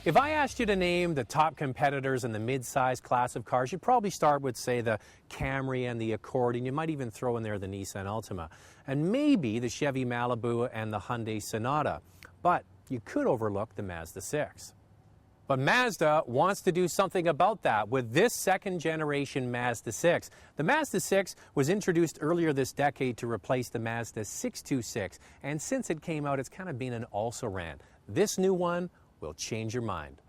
If I asked you to name the top competitors in the mid-size class of cars, you'd probably start with, say, the Camry and the Accord, and you might even throw in there the Nissan Altima, and maybe the Chevy Malibu and the Hyundai Sonata. But you could overlook the Mazda 6. But Mazda wants to do something about that with this second-generation Mazda 6. The Mazda 6 was introduced earlier this decade to replace the Mazda 626, and since it came out, it's kind of been an also-ran. This new one will change your mind.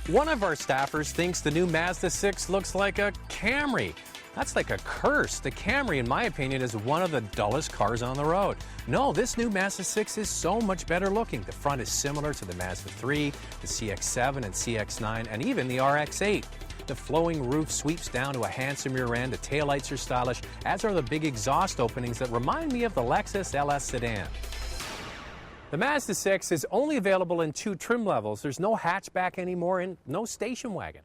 One of our staffers thinks the new Mazda 6 looks like a Camry. That's like a curse. The Camry, in my opinion, is one of the dullest cars on the road. No, this new Mazda 6 is so much better looking. The front is similar to the Mazda 3, the CX-7 and CX-9, and even the RX-8. The flowing roof sweeps down to a handsome rear end, the taillights are stylish, as are the big exhaust openings that remind me of the Lexus LS sedan. The Mazda 6 is only available in 2 trim levels. There's no hatchback anymore and no station wagon.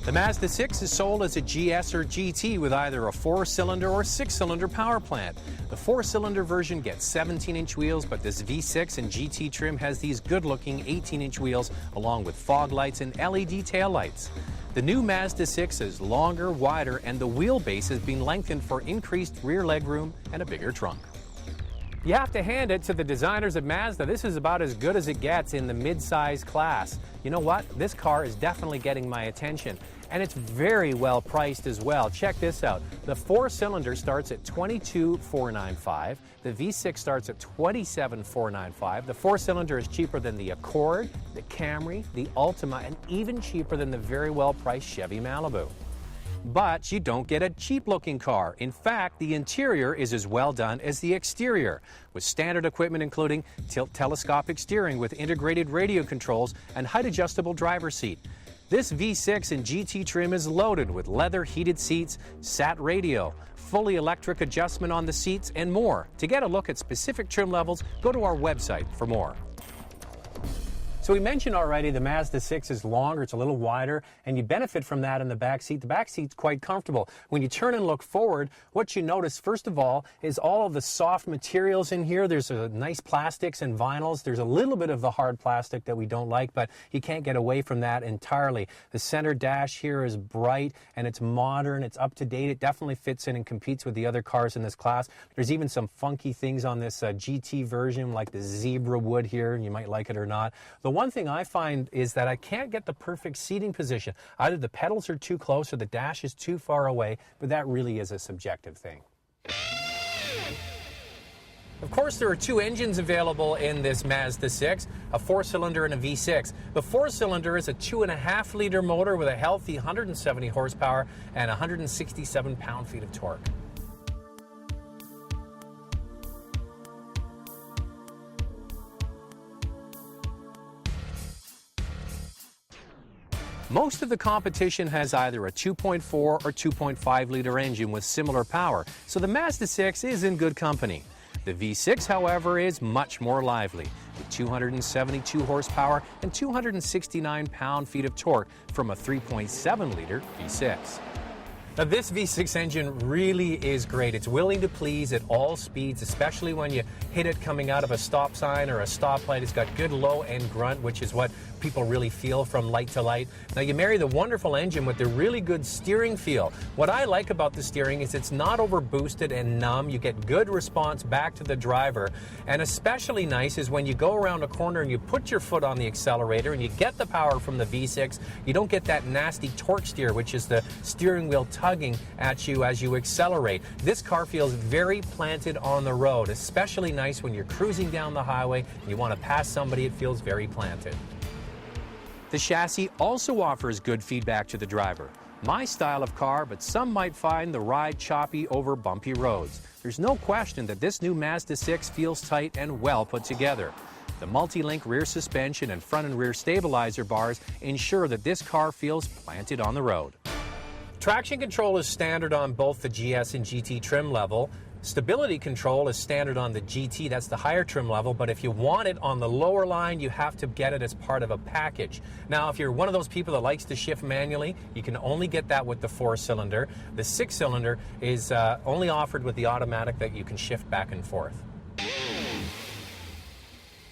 The Mazda 6 is sold as a GS or GT with either a 4-cylinder or 6-cylinder power plant. The 4-cylinder version gets 17-inch wheels, but this V6 and GT trim has these good-looking 18-inch wheels along with fog lights and LED taillights. The new Mazda 6 is longer, wider, and the wheelbase has been lengthened for increased rear legroom and a bigger trunk. You have to hand it to the designers at Mazda. This is about as good as it gets in the mid-size class. You know what? This car is definitely getting my attention. And it's very well priced as well. Check this out. The 4-cylinder starts at $22,495. The V6 starts at $27,495. The 4-cylinder is cheaper than the Accord, the Camry, the Altima, and even cheaper than the very well-priced Chevy Malibu. But you don't get a cheap-looking car. In fact, the interior is as well done as the exterior, with standard equipment including telescopic steering with integrated radio controls and height-adjustable driver's seat. This V6 and GT trim is loaded with leather heated seats, sat radio, fully electric adjustment on the seats, and more. To get a look at specific trim levels, go to our website for more. So we mentioned already the Mazda 6 is longer, it's a little wider, and you benefit from that in the back seat. The back seat's quite comfortable. When you turn and look forward, what you notice first of all is all of the soft materials in here. There's a nice plastics and vinyls. There's a little bit of the hard plastic that we don't like, but you can't get away from that entirely. The center dash here is bright and it's modern, it's up to date. It definitely fits in and competes with the other cars in this class. There's even some funky things on this GT version like the zebra wood here. You might like it or not. The one thing I find is that I can't get the perfect seating position. Either the pedals are too close or the dash is too far away, but that really is a subjective thing. Of course, there are 2 engines available in this Mazda 6, a 4-cylinder and a V6. The 4-cylinder is a 2.5-liter motor with a healthy 170 horsepower and 167 pound-feet of torque. Most of the competition has either a 2.4 or 2.5-liter engine with similar power, so the Mazda 6 is in good company. The V6, however, is much more lively, with 272 horsepower and 269 pound-feet of torque from a 3.7-liter V6. Now, this V6 engine really is great. It's willing to please at all speeds, especially when you hit it coming out of a stop sign or a stoplight. It's got good low-end grunt, which is what people really feel from light to light. Now, you marry the wonderful engine with the really good steering feel. What I like about the steering is it's not over-boosted and numb. You get good response back to the driver. And especially nice is when you go around a corner and you put your foot on the accelerator and you get the power from the V6, you don't get that nasty torque steer, which is the steering wheel tugging at you as you accelerate. This car feels very planted on the road, especially nice when you're cruising down the highway and you want to pass somebody. It feels very planted. The chassis also offers good feedback to the driver. My style of car, but some might find the ride choppy over bumpy roads. There's no question that this new Mazda 6 feels tight and well put together. The multi-link rear suspension and front and rear stabilizer bars ensure that this car feels planted on the road. Traction control is standard on both the GS and GT trim level. Stability control is standard on the GT, that's the higher trim level, but if you want it on the lower line, you have to get it as part of a package. Now, if you're one of those people that likes to shift manually, you can only get that with the 4-cylinder. The 6-cylinder is only offered with the automatic that you can shift back and forth.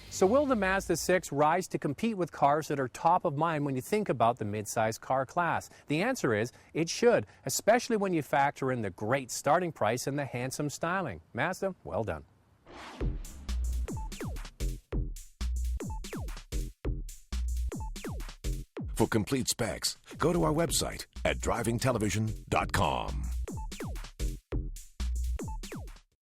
So will the Mazda 6 rise to compete with cars that are top of mind when you think about the mid-size car class? The answer is it should, especially when you factor in the great starting price and the handsome styling. Mazda, well done. For complete specs, go to our website at drivingtelevision.com.